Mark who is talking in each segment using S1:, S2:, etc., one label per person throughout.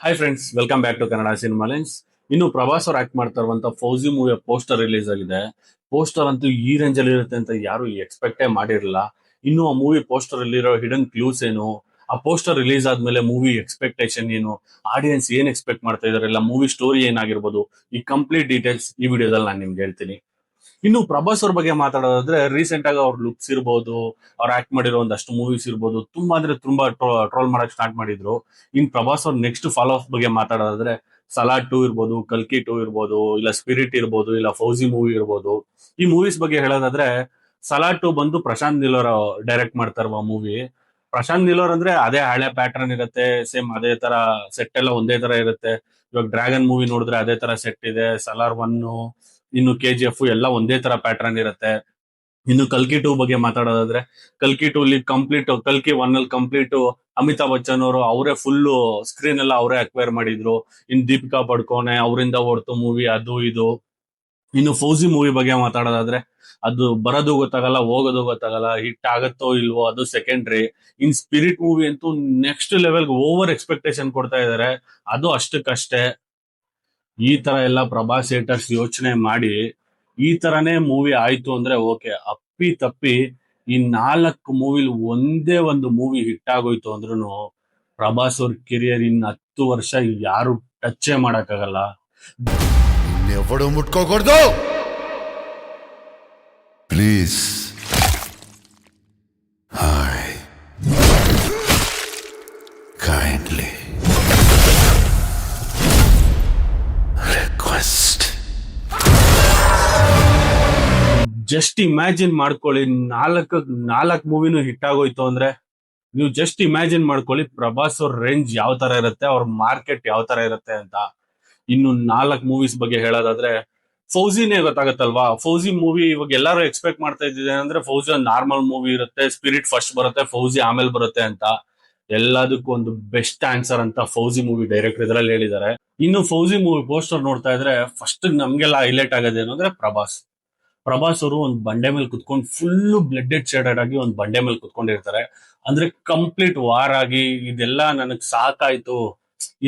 S1: Hi friends, welcome back to Kannada cinema lines. ಇನ್ನು ಪ್ರಭಾಸ್ ಅವ್ರು act ಮಾಡ್ತಾ ಇರುವಂತ ಫೌಜಿ ಮೂವಿಯ ಪೋಸ್ಟರ್ ರಿಲೀಸ್ ಆಗಿದೆ. ಪೋಸ್ಟರ್ ಅಂತೂ ಈ ರೇಂಜ್ ಅಲ್ಲಿ ಇರುತ್ತೆ ಅಂತ ಯಾರು ಎಕ್ಸ್ಪೆಕ್ಟೇ ಮಾಡಿರಲಿಲ್ಲ. ಇನ್ನು ಆ ಮೂವಿ ಪೋಸ್ಟರ್ ಅಲ್ಲಿರೋ ಹಿಡನ್ ಕ್ಲೂಸ್ ಏನು, ಆ ಪೋಸ್ಟರ್ ರಿಲೀಸ್ ಆದ್ಮೇಲೆ ಮೂವಿ ಎಕ್ಸ್ಪೆಕ್ಟೇಷನ್ ಏನು, ಆಡಿಯನ್ಸ್ ಏನ್ ಎಕ್ಸ್ಪೆಕ್ಟ್ ಮಾಡ್ತಾ ಇದಾರೆ, ಇಲ್ಲ ಮೂವಿ ಸ್ಟೋರಿ ಏನಾಗಿರ್ಬೋದು, ಈ ಕಂಪ್ಲೀಟ್ ಡೀಟೇಲ್ಸ್ ಈ ವಿಡಿಯೋದಲ್ಲಿ ನಾನು ನಿಮ್ಗೆ ಹೇಳ್ತೀನಿ. ಇನ್ನು ಪ್ರಭಾಸ್ ಅವ್ರ ಬಗ್ಗೆ ಮಾತಾಡೋದಾದ್ರೆ, ರೀಸೆಂಟ್ ಆಗಿ ಅವ್ರ ಲುಕ್ಸ್ ಇರ್ಬೋದು, ಅವ್ರು ಆಕ್ಟ್ ಮಾಡಿರೋ ಒಂದಷ್ಟು ಮೂವೀಸ್ ಇರ್ಬೋದು, ತುಂಬಾ ಅಂದ್ರೆ ತುಂಬಾ ಟ್ರೋಲ್ ಮಾಡಕ್ ಸ್ಟಾರ್ಟ್ ಮಾಡಿದ್ರು. ಇನ್ ಪ್ರಭಾಸ್ ಅವ್ರ ನೆಕ್ಸ್ಟ್ ಫಾಲೋ ಅಪ್ ಬಗ್ಗೆ ಮಾತಾಡೋದಾದ್ರೆ, ಸಲಾರ್ 2 ಇರ್ಬೋದು, ಕಲ್ಕಿ 2 ಇರ್ಬೋದು, ಇಲ್ಲ ಸ್ಪಿರಿಟ್ ಇರ್ಬೋದು, ಇಲ್ಲ ಫೌಜಿ ಮೂವಿ ಇರ್ಬೋದು. ಈ ಮೂವೀಸ್ ಬಗ್ಗೆ ಹೇಳೋದಾದ್ರೆ, ಸಲಾರ್ 2 ಬಂದು ಪ್ರಶಾಂತ್ ನೀಲ್ ಅವರು ಡೈರೆಕ್ಟ್ ಮಾಡ್ತಾ ಇರುವ ಮೂವಿ. ಪ್ರಶಾಂತ್ ನೀಲ್ ಅವ್ರ ಅಂದ್ರೆ ಅದೇ ಹಳೆ ಪ್ಯಾಟರ್ನ್ ಇರುತ್ತೆ, ಸೇಮ್ ಅದೇ ತರ ಸೆಟ್ ಎಲ್ಲ ಒಂದೇ ತರ ಇರುತ್ತೆ. ಇವಾಗ ಡ್ರ್ಯಾಗನ್ ಮೂವಿ ನೋಡಿದ್ರೆ ಅದೇ ತರ ಸೆಟ್ ಇದೆ. ಸಲಾರ್ 1, ಇನ್ನು KGF ಎಲ್ಲ ಒಂದೇ ತರ ಪ್ಯಾಟರ್ನ್ ಇರುತ್ತೆ. ಇನ್ನು ಕಲ್ಕಿ 2 ಬಗ್ಗೆ ಮಾತಾಡೋದಾದ್ರೆ, ಕಲ್ಕಿ 2 ಅಲ್ಲಿ ಕಂಪ್ಲೀಟ್, ಕಲ್ಕಿ 1 ಅಲ್ಲಿ ಕಂಪ್ಲೀಟ್ ಅಮಿತಾಬ್ ಬಚ್ಚನ್ ಅವರು ಅವರೇ ಫುಲ್ ಸ್ಕ್ರೀನ್ ಎಲ್ಲ ಅವರೇ ಅಕ್ವೈರ್ ಮಾಡಿದ್ರು. ಇನ್ ದೀಪಿಕಾ ಪಡ್ಕೋನೆ ಅವರಿಂದ ಓಡ್ತು ಮೂವಿ, ಅದು ಇದು. ಇನ್ನು ಫೌಜಿ ಮೂವಿ ಬಗ್ಗೆ ಮಾತಾಡೋದಾದ್ರೆ, ಅದು ಬರೋದು ಗೊತ್ತಾಗಲ್ಲ, ಹೋಗೋದು ಗೊತ್ತಾಗಲ್ಲ, ಹಿಟ್ ಆಗತ್ತೋ ಇಲ್ವೋ ಅದು ಸೆಕೆಂಡ್ರಿ. ಇನ್ ಸ್ಪಿರಿಟ್ ಮೂವಿ ಅಂತೂ ನೆಕ್ಸ್ಟ್ ಲೆವೆಲ್ ಓವರ್ ಎಕ್ಸ್ಪೆಕ್ಟೇಷನ್ ಕೊಡ್ತಾ ಇದಾರೆ, ಅದು ಅಷ್ಟಕ್ಕಷ್ಟೇ. ಈ ತರ ಎಲ್ಲ ಪ್ರಭಾಸ್ ಹೇಟರ್ಸ್ ಯೋಚನೆ ಮಾಡಿ ಈ ತರನೇ ಮೂವಿ ಆಯ್ತು ಅಂದ್ರೆ ಓಕೆ. ಅಪ್ಪಿ ತಪ್ಪಿ ಈ 4 ಮೂವಿಲಿ ಒಂದೇ ಒಂದು ಮೂವಿ ಹಿಟ್ ಆಗೋಯ್ತು ಅಂದ್ರೂ ಪ್ರಭಾಸ್ ಅವ್ರ ಕೆರಿಯರ್ ಇನ್ 10 ವರ್ಷ ಯಾರು ಟಚ್ ಮಾಡಕ್ಕಾಗಲ್ಲ.
S2: ಇನ್ನೆವಡು ಮುಟ್ಕೋಕೂಡ್ದು please. Hi kindly request.
S1: Just imagine ಮಾಡ್ಕೊಳ್ಳಿ, ನಾಲ್ಕು ಮೂವಿನೂ ಹಿಟ್ ಆಗೋಯ್ತು ಅಂದ್ರೆ ನೀವು ಜಸ್ಟ್ ಇಮ್ಯಾಜಿನ್ ಮಾಡ್ಕೊಳ್ಳಿ ಪ್ರಭಾಸ್ ಅವ್ರ ರೇಂಜ್ ಯಾವ ತರ ಇರುತ್ತೆ, ಅವ್ರ ಮಾರ್ಕೆಟ್ ಯಾವ ತರ ಇರುತ್ತೆ ಅಂತ. ಇನ್ನು 4 ಮೂವೀಸ್ ಬಗ್ಗೆ ಹೇಳೋದಾದ್ರೆ, ಫೌಜಿನೇ ಗೊತ್ತಾಗತ್ತಲ್ವಾ. ಫೌಜಿ ಮೂವಿ ಇವಾಗ ಎಲ್ಲರೂ ಎಕ್ಸ್ಪೆಕ್ಟ್ ಮಾಡ್ತಾ ಇದ್ದಿದೆ ಅಂದ್ರೆ, ಫೌಜಿ ಒಂದು ನಾರ್ಮಲ್ ಮೂವಿ ಇರುತ್ತೆ, ಸ್ಪಿರಿಟ್ ಫಸ್ಟ್ ಬರುತ್ತೆ, ಫೌಜಿ ಆಮೇಲೆ ಬರುತ್ತೆ ಅಂತ. ಎಲ್ಲದಕ್ಕೂ ಒಂದು ಬೆಸ್ಟ್ ಆನ್ಸರ್ ಅಂತ ಫೌಜಿ ಮೂವಿ ಡೈರೆಕ್ಟರ್ ಇದ್ರಲ್ಲಿ ಹೇಳಿದ್ದಾರೆ. ಇನ್ನು ಫೌಜಿ ಮೂವಿ ಪೋಸ್ಟರ್ ನೋಡ್ತಾ ಇದ್ರೆ ಫಸ್ಟ್ ನಮ್ಗೆಲ್ಲ ಹೈಲೈಟ್ ಆಗೋದೇನು ಅಂದ್ರೆ, ಪ್ರಭಾಸ್ ಅವರು ಒಂದು ಬಂಡೆ ಮೇಲೆ ಕುತ್ಕೊಂಡು ಫುಲ್ ಬ್ಲಡೆಡ್ ಶೇಡೆಡ್ ಆಗಿ ಒಂದು ಬಂಡೆ ಮೇಲೆ ಕುತ್ಕೊಂಡಿರ್ತಾರೆ. ಅಂದ್ರೆ ಕಂಪ್ಲೀಟ್ ವಾರ್ ಆಗಿ ಇದೆಲ್ಲ ನನಗ್ ಸಾಕಾಯ್ತು,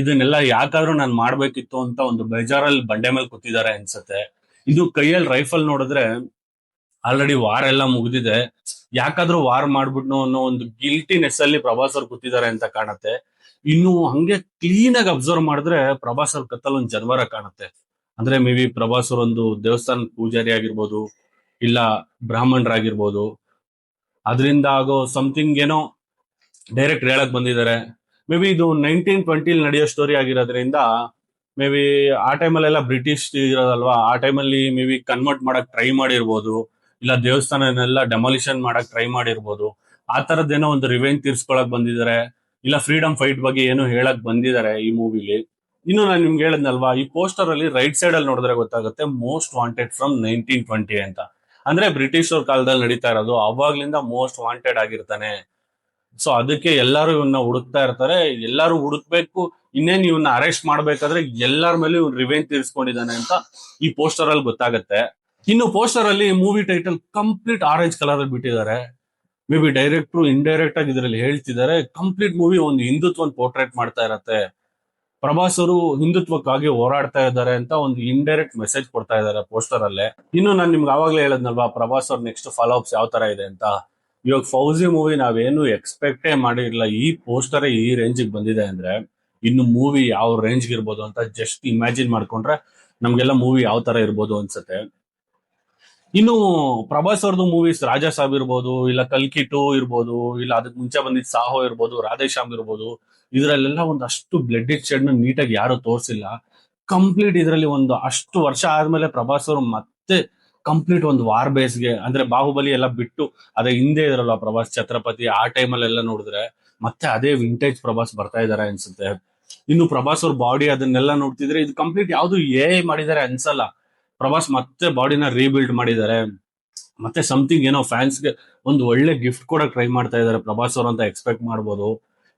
S1: ಇದನ್ನೆಲ್ಲ ಯಾಕಾದ್ರೂ ನಾನು ಮಾಡ್ಬೇಕಿತ್ತು ಅಂತ ಒಂದು ಬೇಜಾರಲ್ಲಿ ಬಂಡೆ ಮೇಲೆ ಕೂತಿದ್ದಾರೆ ಅನ್ಸತ್ತೆ. ಇದು ಕೈಯಲ್ಲಿ ರೈಫಲ್ ನೋಡಿದ್ರೆ ಆಲ್ರೆಡಿ ವಾರ್ ಎಲ್ಲ ಮುಗ್ದಿದೆ, ಯಾಕಾದ್ರೂ ವಾರ್ ಮಾಡ್ಬಿಟ್ನು ಅನ್ನೋ ಒಂದು ಗಿಲ್ಟಿನೆಸ್ ಅಲ್ಲಿ ಪ್ರಭಾಸ್ ಅವ್ರು ಕೂತಿದ್ದಾರೆ ಅಂತ ಕಾಣತ್ತೆ. ಇನ್ನು ಹಂಗೆ ಕ್ಲೀನ್ ಆಗಿ ಅಬ್ಸರ್ವ್ ಮಾಡಿದ್ರೆ ಪ್ರಭಾಸ್ ಅವ್ರ ಕತ್ತಲ್ ಒಂದು ಜನವರ ಕಾಣುತ್ತೆ. ಅಂದ್ರೆ ಮೇ ಬಿ ಪ್ರಭಾಸ್ ಅವ್ರ ಒಂದು ದೇವಸ್ಥಾನ ಪೂಜಾರಿ ಆಗಿರ್ಬೋದು, ಇಲ್ಲ ಬ್ರಾಹ್ಮಣರಾಗಿರ್ಬೋದು. ಅದರಿಂದ ಆಗೋ ಸಮಥಿಂಗ್ ಏನೋ ಡೈರೆಕ್ಟ್ ಹೇಳಕ್ ಬಂದಿದ್ದಾರೆ. ಮೇ ಬಿ ಇದು 1920 ನಡೆಯೋ ಸ್ಟೋರಿ ಆಗಿರೋದ್ರಿಂದ ಮೇ ಬಿ ಆ ಟೈಮಲ್ಲೆಲ್ಲ ಬ್ರಿಟಿಷ್ ಇರೋದಲ್ವಾ, ಆ ಟೈಮಲ್ಲಿ ಮೇ ಬಿ ಕನ್ವರ್ಟ್ ಮಾಡಕ್ ಟ್ರೈ ಮಾಡಿರ್ಬೋದು, ಇಲ್ಲ ದೇವಸ್ಥಾನನೆಲ್ಲ ಡೆಮಾಲಿಷನ್ ಮಾಡಕ್ ಟ್ರೈ ಮಾಡಿರ್ಬೋದು. ಆ ತರದ್ದೇನೋ ಒಂದು ರಿವೆಂಜ್ ತೀರ್ಸ್ಕೊಳಕ್ ಬಂದಿದ್ದಾರೆ, ಇಲ್ಲ ಫ್ರೀಡಮ್ ಫೈಟ್ ಬಗ್ಗೆ ಏನೋ ಹೇಳಕ್ ಬಂದಿದ್ದಾರೆ ಈ ಮೂವಿಲಿ. ಇನ್ನು ನಾನು ನಿಮ್ಗೆ ಹೇಳದ್ನಲ್ವಾ, ಈ ಪೋಸ್ಟರ್ ಅಲ್ಲಿ ರೈಟ್ ಸೈಡ್ ಅಲ್ಲಿ ನೋಡಿದ್ರೆ ಗೊತ್ತಾಗುತ್ತೆ ಮೋಸ್ಟ್ ವಾಂಟೆಡ್ ಫ್ರಮ್ 1920 ಅಂತ. ಅಂದ್ರೆ ಬ್ರಿಟಿಷ್ ಅವ್ರ ಕಾಲದಲ್ಲಿ ನಡೀತಾ ಇರೋದು, ಅವಾಗ್ಲಿಂದ ಮೋಸ್ಟ್ ವಾಂಟೆಡ್ ಆಗಿರ್ತಾನೆ. ಸೊ ಅದಕ್ಕೆ ಎಲ್ಲರೂ ಇವನ್ನ ಹುಡುಕ್ತಾ ಇರ್ತಾರೆ, ಎಲ್ಲರೂ ಹುಡುಕ್ಬೇಕು. ಇನ್ನೇನ್ ಇವನ್ನ ಅರೆಸ್ಟ್ ಮಾಡ್ಬೇಕಾದ್ರೆ ಎಲ್ಲರ ಮೇಲೆ ಇವ್ನು ರಿವೆಂಜ್ ತೀರ್ಸ್ಕೊಂಡಿದ್ದಾನೆ ಅಂತ ಈ ಪೋಸ್ಟರ್ ಅಲ್ಲಿ ಗೊತ್ತಾಗತ್ತೆ. ಇನ್ನು ಪೋಸ್ಟರ್ ಅಲ್ಲಿ movie title complete orange colour ಅಲ್ಲಿ ಬಿಟ್ಟಿದ್ದಾರೆ. ಮೇ ಬಿ ಡೈರೆಕ್ಟ್ರು ಇಂಡೈರೆಕ್ಟ್ ಆಗಿ ಇದರಲ್ಲಿ ಹೇಳ್ತಿದ್ದಾರೆ, ಕಂಪ್ಲೀಟ್ ಮೂವಿ ಒಂದು ಹಿಂದುತ್ವನ ಪೋರ್ಟ್ರೇಟ್ ಮಾಡ್ತಾ ಇರತ್ತೆ. ಪ್ರಭಾಸ್ ಅವರು ಹಿಂದುತ್ವಕ್ಕಾಗಿ ಹೋರಾಡ್ತಾ ಇದ್ದಾರೆ ಅಂತ ಒಂದು ಇಂಡೈರೆಕ್ಟ್ ಮೆಸೇಜ್ ಕೊಡ್ತಾ ಇದ್ದಾರೆ ಪೋಸ್ಟರ್ ಅಲ್ಲೇ. ಇನ್ನು ನಾನು ನಿಮ್ಗೆ ಆವಾಗಲೇ ಹೇಳದ್ನಲ್ವಾ ಪ್ರಭಾಸ್ ಅವ್ರ ನೆಕ್ಸ್ಟ್ ಫಾಲೋ ಅಪ್ಸ್ ಯಾವ ತರ ಇದೆ ಅಂತ. ಇವಾಗ ಫೌಜಿ ಮೂವಿ ನಾವೇನು ಎಕ್ಸ್ಪೆಕ್ಟೇ ಮಾಡಿರಲಿಲ್ಲ, ಈ ಪೋಸ್ಟರ್ ಈ ರೇಂಜ್ ಬಂದಿದೆ ಅಂದ್ರೆ ಇನ್ನು ಮೂವಿ ಯಾವ ರೇಂಜ್ ಇರ್ಬೋದು ಅಂತ ಜಸ್ಟ್ ಇಮ್ಯಾಜಿನ್ ಮಾಡ್ಕೊಂಡ್ರೆ ನಮ್ಗೆಲ್ಲ ಮೂವಿ ಯಾವ ತರ ಇರ್ಬೋದು ಅನ್ಸುತ್ತೆ. ಇನ್ನು ಪ್ರಭಾಸ್ ಅವ್ರದ್ದು ಮೂವೀಸ್ ರಾಜಾ ಸಾಬ್ ಇರ್ಬೋದು, ಇಲ್ಲ ಕಲ್ಕಿ 2 ಇರ್ಬೋದು, ಇಲ್ಲ ಅದಕ್ಕೆ ಮುಂಚೆ ಬಂದಿದ್ದ ಸಾಹೋ ಇರ್ಬೋದು, ರಾಧೇಶ್ಯಾಮ್ ಇರ್ಬೋದು. ಇದ್ರಲ್ಲೆಲ್ಲ ಒಂದು ಅಷ್ಟು ಬ್ಲಡ್ ಶೆಡ್ ನೀಟಾಗಿ ಯಾರು ತೋರಿಸಿಲ್ಲ. ಕಂಪ್ಲೀಟ್ ಇದರಲ್ಲಿ ಒಂದು ಅಷ್ಟು ವರ್ಷ ಆದ್ಮೇಲೆ ಪ್ರಭಾಸ್ ಅವರು ಮತ್ತೆ ಕಂಪ್ಲೀಟ್ ಒಂದು ವಾರ್ ಬೇಸ್ಗೆ, ಅಂದ್ರೆ ಬಾಹುಬಲಿ ಎಲ್ಲ ಬಿಟ್ಟು ಅದೇ ಹಿಂದೆ ಇದ್ರಲ್ಲ ಪ್ರಭಾಸ್ ಛತ್ರಪತಿ, ಆ ಟೈಮಲ್ಲೆಲ್ಲ ನೋಡಿದ್ರೆ ಮತ್ತೆ ಅದೇ ವಿಂಟೇಜ್ ಪ್ರಭಾಸ್ ಬರ್ತಾ ಇದಾರೆ ಅನ್ಸುತ್ತೆ. ಇನ್ನು ಪ್ರಭಾಸ್ ಅವ್ರ ಬಾಡಿ ಅದನ್ನೆಲ್ಲ ನೋಡ್ತಿದ್ರೆ ಇದು ಕಂಪ್ಲೀಟ್ ಯಾವ್ದು ಮಾಡಿದ್ದಾರೆ ಅನ್ಸಲ್ಲ. ಪ್ರಭಾಸ್ ಮತ್ತೆ ಬಾಡಿನ ರೀಬಿಲ್ಡ್ ಮಾಡಿದ್ದಾರೆ, ಮತ್ತೆ ಸಮಥಿಂಗ್ ಏನೋ ಫ್ಯಾನ್ಸ್ಗೆ ಒಂದು ಒಳ್ಳೆ ಗಿಫ್ಟ್ ಕೂಡ ಟ್ರೈ ಮಾಡ್ತಾ ಇದ್ದಾರೆ ಪ್ರಭಾಸ್ ಅವ್ರು ಅಂತ ಎಕ್ಸ್ಪೆಕ್ಟ್ ಮಾಡ್ಬೋದು.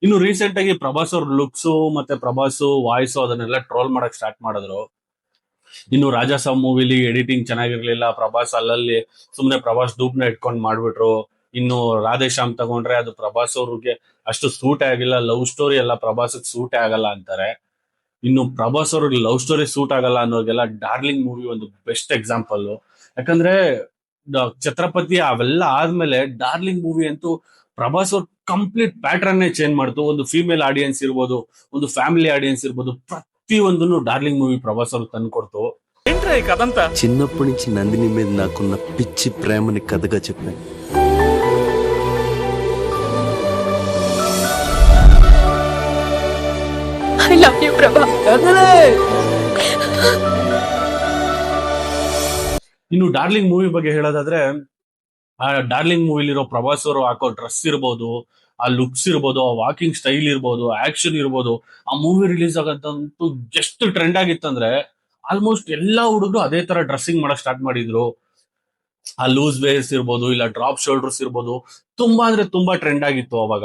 S1: ಇನ್ನು ರೀಸೆಂಟ್ ಆಗಿ ಪ್ರಭಾಸ್ ಅವ್ರ ಲುಕ್ಸ್ ಮತ್ತೆ ಪ್ರಭಾಸ್ ವಾಯ್ಸ್ ಅದನ್ನೆಲ್ಲ ಟ್ರೋಲ್ ಮಾಡಕ್ ಸ್ಟಾರ್ಟ್ ಮಾಡಿದ್ರು. ಇನ್ನು ರಾಜಾ ಸಾಬ್ ಮೂವಿಲಿ ಎಡಿಟಿಂಗ್ ಚೆನ್ನಾಗಿರ್ಲಿಲ್ಲ, ಪ್ರಭಾಸ್ ಅಲ್ಲಲ್ಲಿ ಸುಮ್ನೆ ಪ್ರಭಾಸ್ ಡೂಪ್ನ ಇಟ್ಕೊಂಡ್ ಮಾಡ್ಬಿಟ್ರು. ಇನ್ನು ರಾಧೇಶ್ಯಾಮ್ ತಗೊಂಡ್ರೆ ಅದು ಪ್ರಭಾಸ್ ಅವ್ರಿಗೆ ಅಷ್ಟು ಸೂಟೇ ಆಗಿಲ್ಲ, ಲವ್ ಸ್ಟೋರಿ ಎಲ್ಲ ಪ್ರಭಾಸ್ ಸೂಟೇ ಆಗಲ್ಲ ಅಂತಾರೆ. ಇನ್ನು ಪ್ರಭಾಸ್ ಅವ್ರಿಗೆ ಲವ್ ಸ್ಟೋರಿ ಸೂಟ್ ಆಗಲ್ಲ ಅನ್ನೋರಿಗೆಲ್ಲ ಡಾರ್ಲಿಂಗ್ ಮೂವಿ ಒಂದು ಬೆಸ್ಟ್ ಎಕ್ಸಾಂಪಲ್. ಯಾಕಂದ್ರೆ ಛತ್ರಪತಿ ಅವೆಲ್ಲ ಆದ್ಮೇಲೆ ಡಾರ್ಲಿಂಗ್ ಮೂವಿ ಅಂತೂ ಪ್ರಭಾಸ್ ಅವ್ರ ಕಂಪ್ಲೀಟ್ ಪ್ಯಾಟರ್ನ್ ಚೇಂಜ್ ಮಾಡ್ತು. ಒಂದು ಫೀಮೇಲ್ ಆಡಿಯನ್ಸ್ ಇರ್ಬೋದು, ಒಂದು ಫ್ಯಾಮಿಲಿ ಆಡಿಯನ್ಸ್ ಇರ್ಬೋದು, ప్రతి ಒಂದನ್ನು డార్లింగ్ మూవీ ప్రభాస్ ಅವ್ರು ತಂದ್ಕೊಡ್ತು.
S3: ఏంట్రా ఈ కథంతా?
S4: చిన్నప్పటి నుంచి నందిని మీద నాకున్న పిచ్చి ప్రేమని కథగా చెప్పాను.
S5: ఐ లవ్ యూ ప్రభా.
S1: ಇನ್ನು ಡಾರ್ಲಿಂಗ್ ಮೂವಿ ಬಗ್ಗೆ ಹೇಳೋದಾದ್ರೆ, ಆ ಡಾರ್ಲಿಂಗ್ ಮೂವಿಲಿರೋ ಪ್ರಭಾಸ್ ಅವರು ಹಾಕೋ ಡ್ರೆಸ್ ಇರ್ಬೋದು, ಆ ಲುಕ್ಸ್ ಇರ್ಬೋದು, ಆ ವಾಕಿಂಗ್ ಸ್ಟೈಲ್ ಇರ್ಬೋದು, ಆಕ್ಷನ್ ಇರ್ಬೋದು, ಆ ಮೂವಿ ರಿಲೀಸ್ ಆಗಂತೂ ಎಷ್ಟು ಟ್ರೆಂಡ್ ಆಗಿತ್ತಂದ್ರೆ ಆಲ್ಮೋಸ್ಟ್ ಎಲ್ಲಾ ಹುಡುಗರು ಅದೇ ತರ ಡ್ರೆಸ್ಸಿಂಗ್ ಮಾಡಕ್ ಸ್ಟಾರ್ಟ್ ಮಾಡಿದ್ರು. ಆ ಲೂಸ್ ವೇರ್ಸ್ ಇರ್ಬೋದು, ಇಲ್ಲ ಡ್ರಾಪ್ ಶೋಲ್ಡರ್ಸ್ ಇರ್ಬೋದು, ತುಂಬಾ ಅಂದ್ರೆ ತುಂಬಾ ಟ್ರೆಂಡ್ ಆಗಿತ್ತು ಅವಾಗ.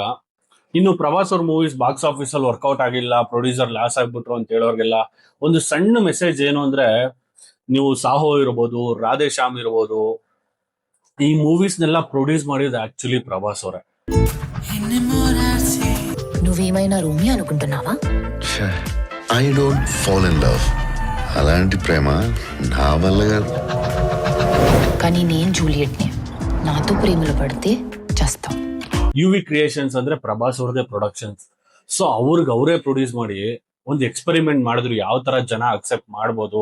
S1: ಇನ್ನು ಪ್ರಭಾಸ್ ಅವ್ರ ಮೂವೀಸ್ ಬಾಕ್ಸ್ ಆಫೀಸ್ ಅಲ್ಲಿ ವರ್ಕೌಟ್ ಆಗಿಲ್ಲ, ಪ್ರೊಡ್ಯೂಸರ್ ಲಾಸ್ ಆಗ್ಬಿಟ್ರು ಅಂತ ಹೇಳೋರ್ಗೆಲ್ಲ ಒಂದು ಸಣ್ಣ ಮೆಸೇಜ್ ಏನು ಅಂದ್ರೆ, ನೀವು ಸಾಹೋ ಇರ್ಬೋದು, ರಾಧೆ ಶ್ಯಾಮ್ ಇರ್ಬೋದು, ಈ ಮೂವೀಸ್ನೆಲ್ಲ ಪ್ರೊಡ್ಯೂಸ್ ಮಾಡಿದ ಆಕ್ಚುಲಿ ಪ್ರಭಾಸ್ ಅವರೇ.
S5: నువ్వేమైనా రూమి అనుకుంటున్నావా?
S2: I don't fall in love. అలాంటి ప్రేమ నా వల్ల కాదు.
S5: కానీ నేను జూలియట్ని. నాతో ప్రేమలో పడితే చేస్తాం.
S1: ಯುವಿ ಕ್ರಿಯೇಷನ್ಸ್ ಅಂದ್ರೆ ಪ್ರಭಾಸ್ ಅವ್ರದೇ ಪ್ರೊಡಕ್ಷನ್ಸ್. ಸೊ ಅವ್ರಿಗೆ ಅವರೇ ಪ್ರೊಡ್ಯೂಸ್ ಮಾಡಿ ಒಂದು ಎಕ್ಸ್ಪೆರಿಮೆಂಟ್ ಮಾಡಿದ್ರು, ಯಾವ ತರ ಜನ ಅಕ್ಸೆಪ್ಟ್ ಮಾಡ್ಬೋದು,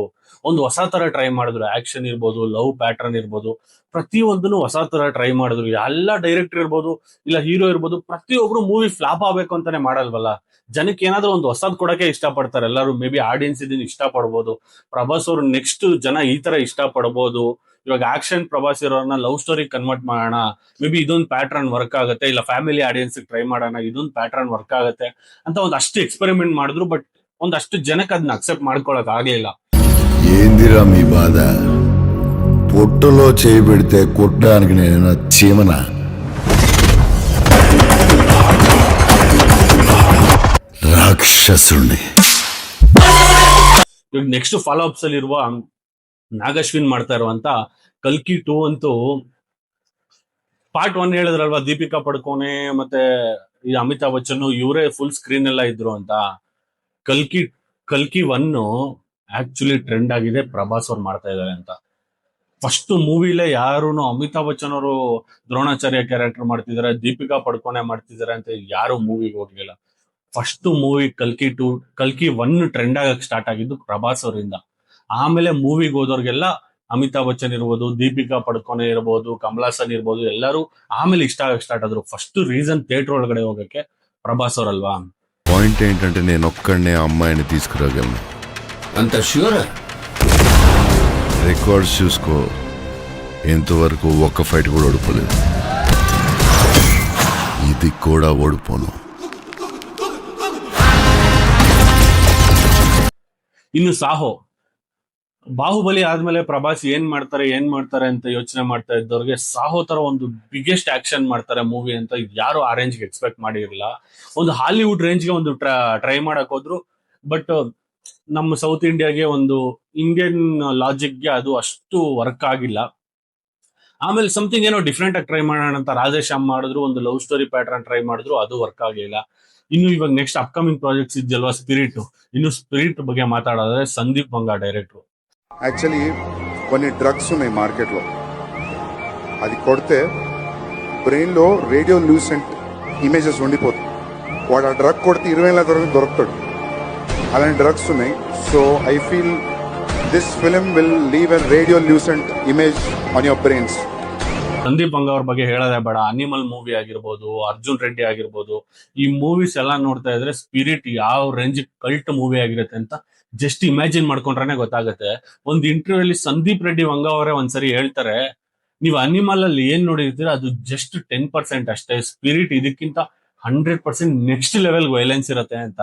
S1: ಒಂದು ಹೊಸ ತರ ಟ್ರೈ ಮಾಡಿದ್ರು. ಆಕ್ಷನ್ ಇರ್ಬೋದು, ಲವ್ ಪ್ಯಾಟರ್ನ್ ಇರ್ಬೋದು, ಪ್ರತಿಯೊಂದನ್ನು ಹೊಸ ತರ ಟ್ರೈ ಮಾಡಿದ್ರು. ಎಲ್ಲ ಡೈರೆಕ್ಟರ್ ಇರ್ಬೋದು, ಇಲ್ಲ ಹೀರೋ ಇರ್ಬೋದು, ಪ್ರತಿಯೊಬ್ರು ಮೂವಿ ಫ್ಲಾಪ್ ಆಗ್ಬೇಕು ಅಂತಾನೆ ಮಾಡಲ್ವಲ್ಲ. ಜನಕ್ಕೆ ಏನಾದ್ರೂ ಒಂದು ಹೊಸದ್ ಕೊಡಕ್ಕೆ ಇಷ್ಟಪಡ್ತಾರೆ ಎಲ್ಲರೂ. ಮೇ ಬಿ ಆಡಿಯನ್ಸ್ ಇದನ್ನ ಇಷ್ಟ ಪಡ್ಬೋದು. ಪ್ರಭಾಸ್ ಅವರು ನೆಕ್ಸ್ಟ್ ಜನ ಈ ತರ ಇಷ್ಟ ಪಡ್ಬೋದು. ಇವಾಗ ಆಕ್ಷನ್ ಪ್ರಭಾಸ್ ಇರೋರ್ನ ಲವ್ ಸ್ಟೋರಿ ಕನ್ವರ್ಟ್ ಮಾಡೋಣ, ಮೇ ಬಿ ಇದೊಂದು ಪ್ಯಾಟರ್ನ್ ವರ್ಕ್ ಆಗುತ್ತೆ, ಇಲ್ಲ ಫ್ಯಾಮಿಲಿ ಆಡಿಯನ್ಸ್ ಟ್ರೈ ಮಾಡೋಣ, ಇದೊಂದು ಪ್ಯಾಟರ್ನ್ ವರ್ಕ್ ಆಗುತ್ತೆ ಅಂತ ಒಂದಷ್ಟು ఎక్స్పెరిమెంట్ ಮಾಡಿದ್ರು. బట్ ಒಂದಷ್ಟು ಜನಕ್ಕೆ ಅದನ್ನ ಅಕ್ಸೆಪ್ಟ್ ಮಾಡ್ಕೊಳಕ್ ಆಗ್ಲಿಲ್ಲ.
S2: ఏందిరా మీ బాధ? పొట్టులో చేయి పెడితే కొట్టడానికి నేను చీమన. రాక్షసుని.
S1: ಇವಾಗ ನೆಕ್ಸ್ಟ್ ಫಾಲೋ ಅಪ್ಸ್ ಅಲ್ಲಿ ಇರುವ ನಾಗಶ್ವಿನ್ ಮಾಡ್ತಾ ಇರುವಂತ ಕಲ್ಕಿ 2 ಅಂತೂ ಪಾರ್ಟ್ 1 ಹೇಳಿದ್ರಲ್ವಾ, ದೀಪಿಕಾ ಪಡ್ಕೋನೆ ಮತ್ತೆ ಈ ಅಮಿತಾಬ್ ಬಚ್ಚನ್ ಇವರೇ ಫುಲ್ ಸ್ಕ್ರೀನ್ ಎಲ್ಲ ಇದ್ರು ಅಂತ. ಕಲ್ಕಿ ಕಲ್ಕಿ 1 ಆಕ್ಚುಲಿ ಟ್ರೆಂಡ್ ಆಗಿದೆ, ಪ್ರಭಾಸ್ ಅವ್ರು ಮಾಡ್ತಾ ಇದ್ದಾರೆ ಅಂತ. ಫಸ್ಟ್ ಮೂವಿಲೇ ಯಾರು ಅಮಿತಾಬ್ ಬಚ್ಚನ್ ಅವರು ದ್ರೋಣಾಚಾರ್ಯ ಕ್ಯಾರೆಕ್ಟರ್ ಮಾಡ್ತಿದ್ದಾರೆ, ದೀಪಿಕಾ ಪಡ್ಕೋನೆ ಮಾಡ್ತಿದ್ದಾರೆ ಅಂತ ಯಾರು ಮೂವಿಗೆ ಹೋಗ್ಲಿಲ್ಲ. ಫಸ್ಟ್ ಮೂವಿ ಕಲ್ಕಿ 1 ಟ್ರೆಂಡ್ ಆಗಕ್ ಸ್ಟಾರ್ಟ್ ಆಗಿದ್ದು ಪ್ರಭಾಸ್ ಅವರಿಂದ. ಆಮೇಲೆ ಮೂವಿಗೆ ಹೋದವ್ರಿಗೆಲ್ಲ ಅಮಿತಾಬ್ ಬಚ್ಚನ್ ಇರ್ಬೋದು, ದೀಪಿಕಾ ಪಡ್ಕೋನೆ ಇರ್ಬೋದು, ಕಮಲಾಸನ್ ಇರ್ಬೋದು, ಎಲ್ಲರೂ ಆಮೇಲೆ ಇಷ್ಟ ಆಗಕ್ ಸ್ಟಾರ್ಟ್ ಆದ್ರು. ಫಸ್ಟ್ ರೀಸನ್ ಥಿಯೇಟರ್ ಒಳಗಡೆ ಹೋಗಕ್ಕೆ ಪ್ರಭಾಸ್ ಅವರಲ್ವಾ.
S2: పాయింట్ ఏంటంటే నేను ఒక్కడనే అమ్మాయిని తీసుకురాగలను.
S6: అంత ష్యూర్?
S2: రికార్డ్స్ చూసుకో, ఇంతవరకు ఒక్క ఫైట్ కూడా ఓడిపోలేదు. ఇది కూడా ఓడిపోను.
S1: ಇನ್ನು ಸಾಹೋ, ಬಾಹುಬಲಿ ಆದ್ಮೇಲೆ ಪ್ರಭಾಸ್ ಏನ್ ಮಾಡ್ತಾರೆ ಅಂತ ಯೋಚನೆ ಮಾಡ್ತಾ ಇದ್ದವ್ರಿಗೆ ಸಾಹೋ ತರ ಒಂದು ಬಿಗ್ಗೆಸ್ಟ್ ಆಕ್ಷನ್ ಮಾಡ್ತಾರೆ ಮೂವಿ ಅಂತ ಯಾರು ಆ ರೇಂಜ್ಗೆ ಎಕ್ಸ್ಪೆಕ್ಟ್ ಮಾಡಿರಲಿಲ್ಲ. ಒಂದು ಹಾಲಿವುಡ್ ರೇಂಜ್ಗೆ ಒಂದು ಟ್ರೈ ಮಾಡಕ್ ಹೋದ್ರು. ಬಟ್ ನಮ್ಮ ಸೌತ್ ಇಂಡಿಯಾಗೆ, ಒಂದು ಇಂಡಿಯನ್ ಲಾಜಿಕ್ಗೆ ಅದು ಅಷ್ಟು ವರ್ಕ್ ಆಗಿಲ್ಲ. ಆಮೇಲೆ ಸಮಥಿಂಗ್ ಏನೋ ಡಿಫ್ರೆಂಟ್ ಆಗಿ ಟ್ರೈ ಮಾಡೋಣ ಅಂತ ರಾಧೇಶ್ಯಾಮ್ ಮಾಡಿದ್ರು, ಒಂದು ಲವ್ ಸ್ಟೋರಿ ಪ್ಯಾಟರ್ನ್ ಟ್ರೈ ಮಾಡಿದ್ರು, ಅದು ವರ್ಕ್ ಆಗಲಿಲ್ಲ. ಇನ್ನು ಇವಾಗ ನೆಕ್ಸ್ಟ್ ಅಪ್ಕಮಿಂಗ್ ಪ್ರಾಜೆಕ್ಟ್ಸ್ ಇದೆಯಲ್ವಾ ಸ್ಪಿರಿಟ್. ಇನ್ನು ಸ್ಪಿರಿಟ್ ಬಗ್ಗೆ ಮಾತಾಡೋದ್ರೆ ಸಂದೀಪ್ ಬಂಗ ಡೈರೆಕ್ಟ್ರು.
S7: యాక్చువల్లీ కొన్ని డ్రగ్స్ ఉన్నాయి మార్కెట్లో. అది కొడితే బ్రెయిన్లో రేడియో లూసెంట్ ఇమేజెస్ ఉండిపోతాయి. వాడు ఆ డ్రగ్ కొడితే 20 ఏళ్ళ తర్వాత దొరుకుతాడు. అలాంటి డ్రగ్స్ ఉన్నాయి. So I feel this film will leave a radiolucent image on your brains.
S1: Sandeep Vanga ಅವ್ರ ಬಗ್ಗೆ ಹೇಳೋದೇ ಬೇಡ. ಅನಿಮಲ್ ಮೂವಿ ಆಗಿರ್ಬೋದು, ಅರ್ಜುನ್ ರೆಡ್ಡಿ ಆಗಿರ್ಬೋದು, ಈ ಮೂವೀಸ್ ಎಲ್ಲ ನೋಡ್ತಾ ಇದ್ರೆ ಸ್ಪಿರಿಟ್ ಯಾವ ರೇಂಜ್ ಕಲ್ಟ್ ಮೂವಿ ಆಗಿರುತ್ತೆ ಅಂತ ಜಸ್ಟ್ ಇಮ್ಯಾಜಿನ್ ಮಾಡ್ಕೊಂಡ್ರೆ ಗೊತ್ತಾಗುತ್ತೆ. ಒಂದು ಇಂಟರ್ವ್ಯೂ ಅಲ್ಲಿ ಸಂದೀಪ್ ರೆಡ್ಡಿ ವಂಗ ಅವರೇ ಒಂದ್ಸರಿ ಹೇಳ್ತಾರೆ, ನೀವು ಅನಿಮಲ್ ಅಲ್ಲಿ ಏನ್ ನೋಡಿರ್ತೀರ ಅದು ಜಸ್ಟ್ 10% ಅಷ್ಟೇ, ಸ್ಪಿರಿಟ್ ಇದಕ್ಕಿಂತ 100% ನೆಕ್ಸ್ಟ್ ಲೆವೆಲ್ ವೈಲೆನ್ಸ್ ಇರುತ್ತೆ ಅಂತ.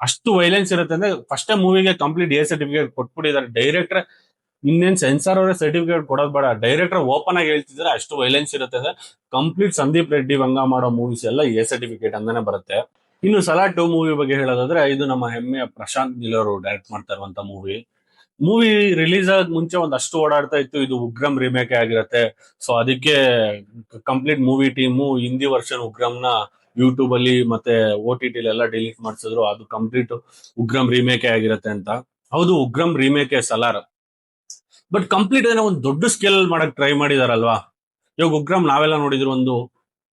S1: ಅಷ್ಟು ವೈಲೆನ್ಸ್ ಇರುತ್ತೆ ಅಂದ್ರೆ ಫಸ್ಟ್ ಮೂವಿಗೆ ಕಂಪ್ಲೀಟ್ ಎ ಸರ್ಟಿಫಿಕೇಟ್ ಕೊಟ್ಬಿಟ್ಟಿದ್ದಾರೆ ಡೈರೆಕ್ಟರ್. ಇನ್ನೇನ್ ಸೆನ್ಸಾರ್ ಅವರೇ ಸರ್ಟಿಫಿಕೇಟ್ ಕೊಡೋದ್ ಬೇಡ, ಡೈರೆಕ್ಟರ್ ಓಪನ್ ಆಗಿ ಹೇಳ್ತಿದ್ರೆ ಅಷ್ಟು ವೈಲೆನ್ಸ್ ಇರುತ್ತೆ ಅಂದ್ರೆ ಕಂಪ್ಲೀಟ್ ಸಂದೀಪ್ ರೆಡ್ಡಿ ವಂಗ ಮಾಡೋ ಮೂವೀಸ್ ಎಲ್ಲ ಎ ಸರ್ಟಿಫಿಕೇಟ್ ಅಂತಾನೆ ಬರುತ್ತೆ. ಇನ್ನು ಸಲಾರ್ 2 ಮೂವಿ ಬಗ್ಗೆ ಹೇಳೋದಾದ್ರೆ, ಇದು ನಮ್ಮ ಹೆಮ್ಮೆಯ ಪ್ರಶಾಂತ್ ನೀಲ್ ಅವರು ಡೈರೆಕ್ಟ್ ಮಾಡ್ತಾ ಇರುವಂತ ಮೂವಿ ರಿಲೀಸ್ ಆಗ ಮುಂಚೆ ಒಂದಷ್ಟು ಓಡಾಡ್ತಾ ಇತ್ತು, ಇದು ಉಗ್ರಂ ರಿಮೇಕ್ ಆಗಿರುತ್ತೆ. ಸೊ ಅದಕ್ಕೆ complete movie team Hindi version ಉಗ್ರಂನ ಯೂಟ್ಯೂಬ್ ಅಲ್ಲಿ ಮತ್ತೆ OTT ಎಲ್ಲ ಡಿಲೀಟ್ ಮಾಡಿಸಿದ್ರು, ಅದು ಕಂಪ್ಲೀಟ್ ಉಗ್ರಂ ರೀಮೇಕೆ ಆಗಿರತ್ತೆ ಅಂತ. ಹೌದು, ಉಗ್ರಂ ರೀಮೇಕೆ ಸಲಾರ್, ಬಟ್ ಕಂಪ್ಲೀಟ್ ಏನೋ ಒಂದು ದೊಡ್ಡ ಸ್ಕೇಲ್ ಮಾಡಕ್ ಟ್ರೈ ಮಾಡಿದಾರಲ್ವಾ. ಇವಾಗ ಉಗ್ರಂ ನಾವೆಲ್ಲ ನೋಡಿದ್ರು ಒಂದು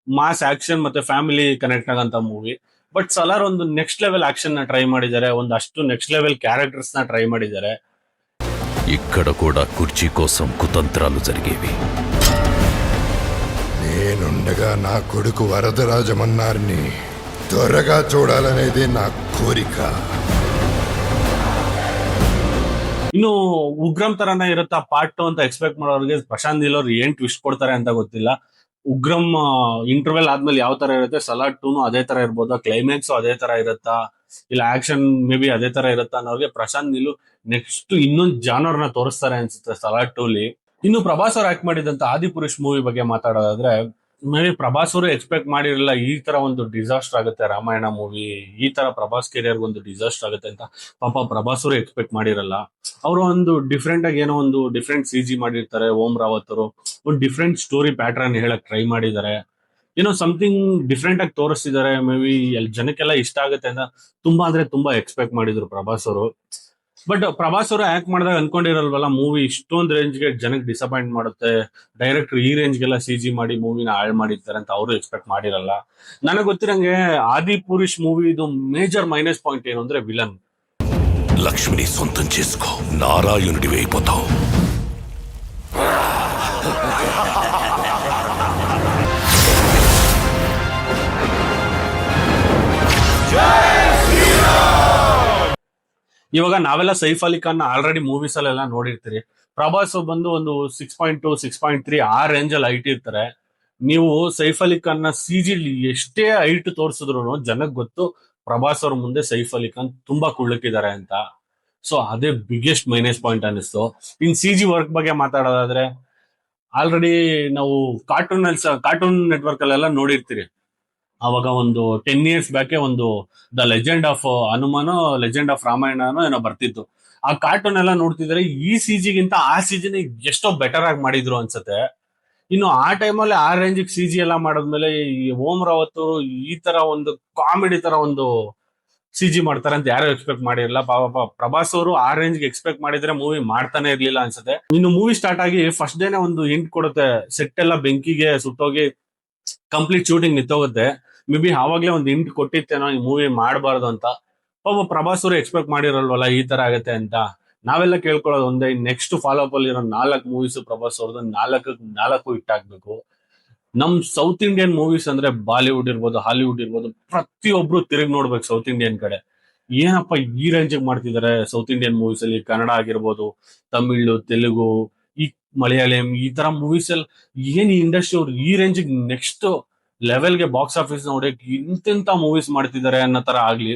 S1: ಮಾಸ್ ಆಕ್ಷನ್ ಮತ್ತೆ ಫ್ಯಾಮಿಲಿ ಕನೆಕ್ಟ್ ಆಗಂತ ಮೂವಿ, ಬಟ್ ಸಲಾರ್ ಒಂದು ನೆಕ್ಸ್ಟ್ ಲೆವೆಲ್ ಆಕ್ಷನ್ ನ ಟ್ರೈ ಮಾಡಿದ್ದಾರೆ, ಒಂದು ಅಷ್ಟು నెక్స్ట్ లెవెల్ క్యారెక్టర్స్ ನ ట్రై ಮಾಡಿದ್ದಾರೆ.
S3: ఇక్కడ కూడా కుర్చీ కోసం కుతంత్రాలు జరిగేవి.
S6: నేనుండగా నా కొడుకు వరదరాజమన్నారిని త్వరగా చూడాలనేది నా కోరిక.
S1: ಇನ್ನು ಉಗ್ರಂ ತರನೇ ಇರುತ್ತಾ ಪಾರ್ಟ್ 2 ಅಂತ ಎಕ್ಸ್ಪೆಕ್ಟ್ ಮಾಡೋರಿಗೆ ಪ್ರಶಾಂತ್ ನೀಲ್ ಅವ್ರು ಏನ್ ಟ್ವಿಸ್ಟ್ ಕೊಡ್ತಾರೆ ಅಂತ ಗೊತ್ತಿಲ್ಲ. ಉಗ್ರಂ ಇಂಟರ್ವೆಲ್ ಆದ್ಮೇಲೆ ಯಾವ ತರ ಇರುತ್ತೆ, ಸಲಾರ್ 2 ಅದೇ ತರ ಇರ್ಬೋದಾ, ಕ್ಲೈಮ್ಯಾಕ್ಸ್ ಅದೇ ತರ ಇರುತ್ತಾ, ಇಲ್ಲ ಆಕ್ಷನ್ ಮೇ ಬಿ ಅದೇ ತರ ಇರುತ್ತಾ ಅನ್ನೋರಿಗೆ ಪ್ರಶಾಂತ್ ನೀಲು ನೆಕ್ಸ್ಟ್ ಇನ್ನೊಂದು ಜಾನರ್ ನ ತೋರಿಸ್ತಾರೆ ಅನ್ಸುತ್ತೆ ಸಲಾರ್ 2 ಲಿ. ಇನ್ನು ಪ್ರಭಾಸ್ ಅವ್ರು ಆಕ್ಟ್ ಮಾಡಿದಂತ ಆದಿಪುರುಷ್ ಮೂವಿ ಬಗ್ಗೆ ಮಾತಾಡೋದಾದ್ರೆ, ಮೇ ಬಿ ಪ್ರಭಾಸ್ ಅವರು ಎಕ್ಸ್ಪೆಕ್ಟ್ ಮಾಡಿರಲಿಲ್ಲ ಈ ತರ ಒಂದು ಡಿಸಾಸ್ಟರ್ ಆಗುತ್ತೆ ರಾಮಾಯಣ ಮೂವಿ, ಈ ತರ ಪ್ರಭಾಸ್ ಕೆರಿಯರ್ ಒಂದು ಡಿಸಾಸ್ಟರ್ ಆಗುತ್ತೆ ಅಂತ ಪಾಪ ಪ್ರಭಾಸ್ ಅವರು ಎಕ್ಸ್ಪೆಕ್ಟ್ ಮಾಡಿರಲ್ಲ. ಅವರು ಒಂದು ಡಿಫ್ರೆಂಟ್ ಆಗಿ ಏನೋ ಒಂದು ಡಿಫ್ರೆಂಟ್ CG ಮಾಡಿರ್ತಾರೆ. ಓಂ ರಾವತ್ ಅವರು ಒಂದು ಡಿಫ್ರೆಂಟ್ ಸ್ಟೋರಿ ಪ್ಯಾಟರ್ನ್ ಹೇಳಕ್ ಟ್ರೈ ಮಾಡಿದ್ದಾರೆ, ಏನೋ ಸಮಥಿಂಗ್ ಡಿಫ್ರೆಂಟ್ ಆಗಿ ತೋರಿಸ್ತಿದ್ದಾರೆ. ಮೇ ಬಿ ಜನಕ್ಕೆಲ್ಲ ಇಷ್ಟ ಆಗುತ್ತೆ ಅಂತ ತುಂಬಾ ಅಂದ್ರೆ ತುಂಬಾ ಎಕ್ಸ್ಪೆಕ್ಟ್ ಮಾಡಿದ್ರು ಪ್ರಭಾಸ್ ಅವರು. ಬಟ್ ಪ್ರಭಾಸ್ ಅವರು ಆಕ್ಟ್ ಮಾಡಿದಾಗ ಅನ್ಕೊಂಡಿರಲ್ವಲ್ಲ ಮೂವಿ ಇಷ್ಟೊಂದು ರೇಂಜ್ಗೆ ಜನಕ್ಕೆ ಡಿಸಪಾಯಿಂಟ್ ಮಾಡುತ್ತೆ, ಡೈರೆಕ್ಟರ್ ಈ ರೇಂಜ್ಗೆಲ್ಲ CG ಮಾಡಿ ಮೂವಿನ ಹಾಳು ಮಾಡಿರ್ತಾರೆ ಅಂತ ಅವರು ಎಕ್ಸ್ಪೆಕ್ಟ್ ಮಾಡಿರಲ್ಲ. ನನಗೆ ಗೊತ್ತಿರಂಗೆ ಆದಿಪುರುಷ್ ಮೂವಿದು ಮೇಜರ್ ಮೈನಸ್ ಪಾಯಿಂಟ್ ಏನು ಅಂದ್ರೆ ವಿಲನ್.
S3: లక్ష్మిని సొంతం చేసుకో, నారాయణుడివి అయిపోతావు.
S1: ಇವಾಗ ನಾವೆಲ್ಲ ಸೈಫ್ ಅಲಿ ಖಾನ್ ಆಲ್ರೆಡಿ ಮೂವೀಸ್ ಅಲ್ಲೆಲ್ಲ ನೋಡಿರ್ತೀರಿ. ಪ್ರಭಾಸ್ ಬಂದು ಒಂದು 6.2 6.3 ಆ ರೇಂಜ್ ಅಲ್ಲಿ ಹೈಟ್ ಇರ್ತಾರೆ. ನೀವು ಸೈಫ್ ಅಲಿ ಖಾನ್ ನ CG ಎಷ್ಟೇ ಹೈಟ್ ತೋರಿಸಿದ್ರು ಜನಕ್ಕೆ ಗೊತ್ತು ಪ್ರಭಾಸ್ ಅವ್ರ ಮುಂದೆ ಸೈಫ್ ಅಲಿ ಖಾನ್ ತುಂಬಾ ಕುಳ್ಳಕ್ಕಿದ್ದಾರೆ ಅಂತ. ಸೊ ಅದೇ ಬಿಗ್ಗೆಸ್ಟ್ ಮೈನಸ್ ಪಾಯಿಂಟ್ ಅನಿಸ್ತು. ಇನ್ CG ವರ್ಕ್ ಬಗ್ಗೆ ಮಾತಾಡೋದಾದ್ರೆ, ಆಲ್ರೆಡಿ ನಾವು ಕಾರ್ಟೂನ್ ನೆಟ್ವರ್ಕ್ ಅಲ್ಲೆಲ್ಲ ನೋಡಿರ್ತೀರಿ. ಅವಾಗ ಒಂದು 10 years ಬ್ಯಾಕೆ ಒಂದು ದ ಲೆಜೆಂಡ್ ಆಫ್ ಹನುಮಾನೋ ಲೆಜೆಂಡ್ ಆಫ್ ರಾಮಾಯಣನೋ ಏನೋ ಬರ್ತಿತ್ತು. ಆ ಕಾರ್ಟೂನ್ ಎಲ್ಲ ನೋಡ್ತಿದ್ರೆ ಈ CGಗಿಂತ ಆ CGನ ಎಷ್ಟೋ ಬೆಟರ್ ಆಗಿ ಮಾಡಿದ್ರು ಅನ್ಸುತ್ತೆ. ಇನ್ನು ಆ ಟೈಮಲ್ಲಿ ಆ ರೇಂಜಿಗೆ CG ಎಲ್ಲ ಮಾಡಿದ್ಮೇಲೆ ಈ ಓಂ ರಾವತ್ ಅವರು ಈ ತರ ಒಂದು ಕಾಮಿಡಿ ತರ ಒಂದು CG ಮಾಡ್ತಾರೆ ಅಂತ ಯಾರು ಎಕ್ಸ್ಪೆಕ್ಟ್ ಮಾಡಿರಲಿಲ್ಲ. ಪಾಪ ಪ್ರಭಾಸ್ ಅವರು ಆ ರೇಂಜ್ಗೆ ಎಕ್ಸ್ಪೆಕ್ಟ್ ಮಾಡಿದ್ರೆ ಮೂವಿ ಮಾಡ್ತಾನೆ ಇರ್ಲಿಲ್ಲ ಅನ್ಸುತ್ತೆ. ಇನ್ನು ಮೂವಿ ಸ್ಟಾರ್ಟ್ ಆಗಿ ಫಸ್ಟ್ ಡೇನೆ ಒಂದು ಹಿಂಟ್ ಕೊಡುತ್ತೆ, ಸೆಟ್ ಎಲ್ಲ ಬೆಂಕಿಗೆ ಸುಟ್ಟೋಗಿ ಕಂಪ್ಲೀಟ್ ಶೂಟಿಂಗ್ ನಿಂತೋಗುತ್ತೆ. ಮೇ ಬಿ ಆವಾಗ್ಲೇ ಒಂದು ಹಿಂಟ್ ಕೊಟ್ಟಿತ್ತೇನೋ ಈ ಮೂವಿ ಮಾಡಬಾರ್ದು ಅಂತ. ಪಾಪ ಪ್ರಭಾಸ್ ಅವರು ಎಕ್ಸ್ಪೆಕ್ಟ್ ಮಾಡಿರಲ್ವಲ್ಲ ಈ ತರ ಆಗತ್ತೆ ಅಂತ. ನಾವೆಲ್ಲ ಕೇಳ್ಕೊಳ್ಳೋದು ಒಂದೇ, ನೆಕ್ಸ್ಟ್ ಫಾಲೋ ಅಪ್ ಅಲ್ಲಿ ಇರೋ 4 ಮೂವೀಸ್ ಪ್ರಭಾಸ್ ಅವ್ರದ್ದು 4 ಹಿಟ್ ಆಗ್ಬೇಕು. ನಮ್ ಸೌತ್ ಇಂಡಿಯನ್ ಮೂವೀಸ್ ಅಂದ್ರೆ ಬಾಲಿವುಡ್ ಇರ್ಬೋದು, ಹಾಲಿವುಡ್ ಇರ್ಬೋದು, ಪ್ರತಿಯೊಬ್ರು ತಿರುಗಿ ನೋಡ್ಬೇಕು ಸೌತ್ ಇಂಡಿಯನ್ ಕಡೆ. ಏನಪ್ಪ ಈ ರೇಂಜಿಗೆ ಮಾಡ್ತಿದ್ದಾರೆ ಸೌತ್ ಇಂಡಿಯನ್ ಮೂವೀಸ್ ಅಲ್ಲಿ, ಕನ್ನಡ ಆಗಿರ್ಬೋದು, ತಮಿಳು, ತೆಲುಗು, ಈ ಮಲಯಾಳಂ, ಈ ತರ ಮೂವೀಸ್ ಅಲ್ಲಿ ಏನ್ ಈ ಇಂಡಸ್ಟ್ರಿ ಅವ್ರು ಈ ರೇಂಜಿಗೆ ನೆಕ್ಸ್ಟ್ ಲೆವೆಲ್ಗೆ ಬಾಕ್ಸ್ ಆಫೀಸ್ ನೋಡಕ್ ಇಂತೆಂತ ಮೂವೀಸ್ ಮಾಡ್ತಿದ್ದಾರೆ ಅನ್ನೋ ತರ ಆಗ್ಲಿ.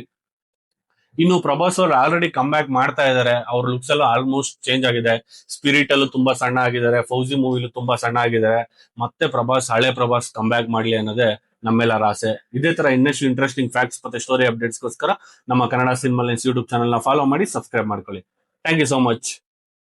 S1: ಇನ್ನು ಪ್ರಭಾಸ್ ಅವ್ರು ಆಲ್ರೆಡಿ ಕಮ್ ಬ್ಯಾಕ್ ಮಾಡ್ತಾ ಇದಾರೆ. ಅವ್ರ ಲುಕ್ಸ್ ಎಲ್ಲ ಆಲ್ಮೋಸ್ಟ್ ಚೇಂಜ್ ಆಗಿದೆ. ಸ್ಪಿರಿಟ್ ಅಲ್ಲೂ ತುಂಬಾ ಸಣ್ಣ ಆಗಿದ್ದಾರೆ, ಫೌಜಿ ಮೂವಿಲೂ ತುಂಬಾ ಸಣ್ಣ ಆಗಿದ್ದಾರೆ. ಮತ್ತೆ ಹಳೆ ಪ್ರಭಾಸ್ ಕಮ್ ಬ್ಯಾಕ್ ಮಾಡ್ಲಿ ಅನ್ನೋದೇ ನಮ್ಮೆಲ್ಲರ ಆಸೆ. ಇದೇ ತರ ಇನ್ನಷ್ಟು ಇಂಟ್ರೆಸ್ಟಿಂಗ್ ಫ್ಯಾಕ್ಟ್ಸ್ ಮತ್ತೆ ಸ್ಟೋರಿ ಅಪ್ಡೇಟ್ಸ್ಗೋಸ್ಕರ ನಮ್ಮ Kannada cinema lines YouTube channel ನ ಫಾಲೋ ಮಾಡಿ ಸಬ್ಸ್ಕ್ರೈಬ್ ಮಾಡ್ಕೊಳ್ಳಿ. Thank you so much.